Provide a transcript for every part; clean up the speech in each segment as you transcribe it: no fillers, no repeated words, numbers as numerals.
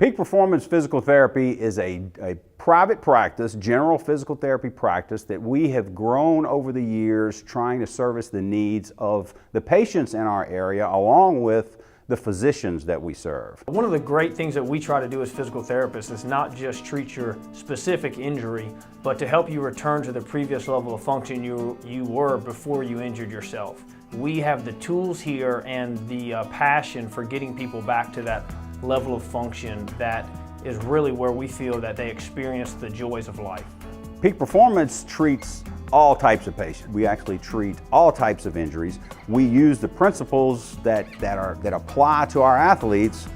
Peak Performance Physical Therapy is a private practice, general physical therapy practice that we have grown over the years trying to service the needs of the patients in our area along with the physicians that we serve. One of the great things that we try to do as physical therapists is not just treat your specific injury, but to help you return to the previous level of function you were before you injured yourself. We have the tools here and the passion for getting people back to that level of function that is really where we feel that they experience the joys of life. Peak Performance treats all types of patients. We actually treat all types of injuries. We use the principles that apply to our athletes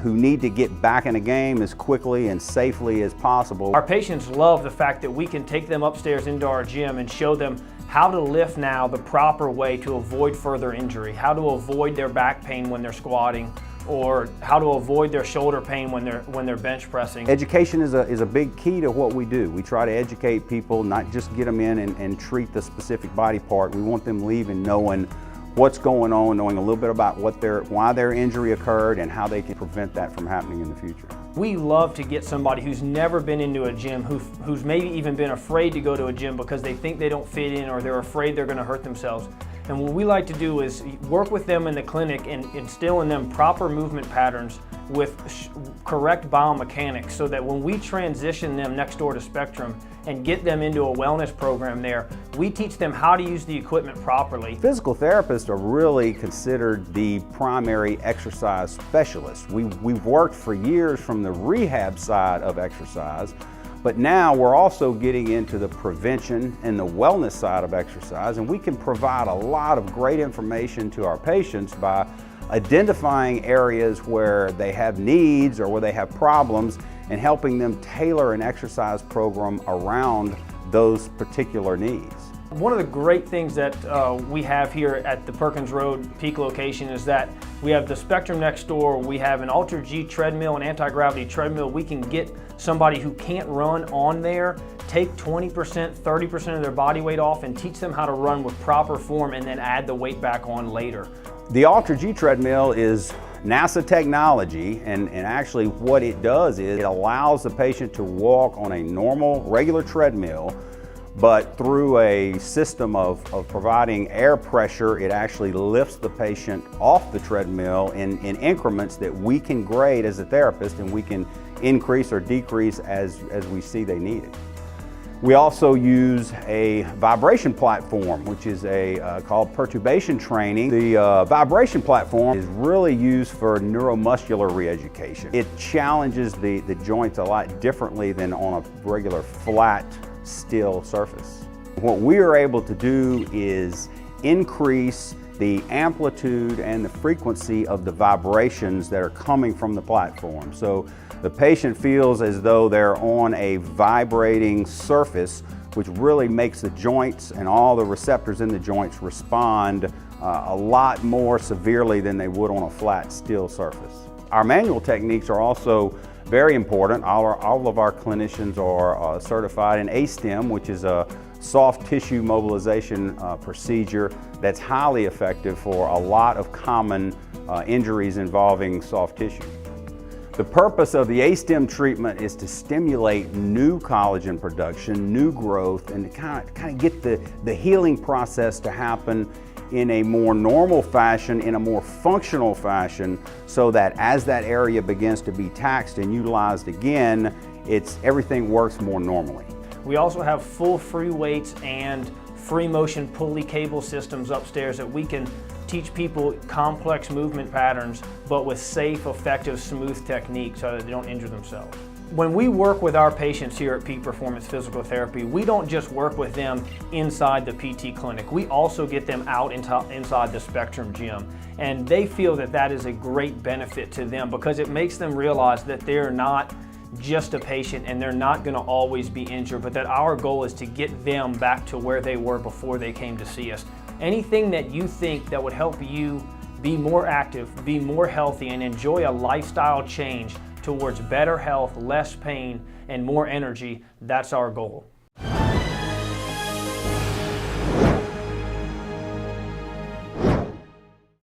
who need to get back in the game as quickly and safely as possible. Our patients love the fact that we can take them upstairs into our gym and show them how to lift now the proper way to avoid further injury, how to avoid their back pain when they're squatting, or how to avoid their shoulder pain when they're bench pressing. Education is a big key to what we do. We try to educate people, not just get them in and treat the specific body part. We want them leaving knowing what's going on, knowing a little bit about why their injury occurred and how they can prevent that from happening in the future. We love to get somebody who's never been into a gym, who's maybe even been afraid to go to a gym because they think they don't fit in or they're afraid they're going to hurt themselves. And what we like to do is work with them in the clinic and instill in them proper movement patterns with correct biomechanics so that when we transition them next door to Spectrum and get them into a wellness program there, we teach them how to use the equipment properly. Physical therapists are really considered the primary exercise specialists. We've worked for years from the rehab side of exercise, but now we're also getting into the prevention and the wellness side of exercise, and we can provide a lot of great information to our patients by identifying areas where they have needs or where they have problems and helping them tailor an exercise program around those particular needs. One of the great things that we have here at the Perkins Road Peak location is that we have the Spectrum next door. We have an Ultra G treadmill, an anti-gravity treadmill. We can get somebody who can't run on there, take 20%, 30% of their body weight off and teach them how to run with proper form and then add the weight back on later. The Ultra G treadmill is NASA technology, and actually what it does is it allows the patient to walk on a normal, regular treadmill, but through a system of providing air pressure, it actually lifts the patient off the treadmill in increments that we can grade as a therapist, and we can increase or decrease as we see they need it. We also use a vibration platform, which is called perturbation training. The vibration platform is really used for neuromuscular re-education. It challenges the joints a lot differently than on a regular flat steel surface. What we are able to do is increase the amplitude and the frequency of the vibrations that are coming from the platform. So the patient feels as though they're on a vibrating surface, which really makes the joints and all the receptors in the joints respond a lot more severely than they would on a flat steel surface. Our manual techniques are also very important. All of our clinicians are certified in ASTEM, which is a soft tissue mobilization procedure that's highly effective for a lot of common injuries involving soft tissue. The purpose of the ASTEM treatment is to stimulate new collagen production, new growth, and to kind of get the healing process to happen in a more normal fashion, in a more functional fashion, so that as that area begins to be taxed and utilized again, everything works more normally. We also have full free weights and free motion pulley cable systems upstairs that we can teach people complex movement patterns, but with safe, effective, smooth techniques so that they don't injure themselves. When we work with our patients here at Peak Performance Physical Therapy, we don't just work with them inside the PT clinic. We also get them out inside the Spectrum gym. And they feel that that is a great benefit to them because it makes them realize that they're not just a patient and they're not going to always be injured, but that our goal is to get them back to where they were before they came to see us. Anything that you think that would help you be more active, be more healthy, and enjoy a lifestyle change towards better health, less pain, and more energy, that's our goal.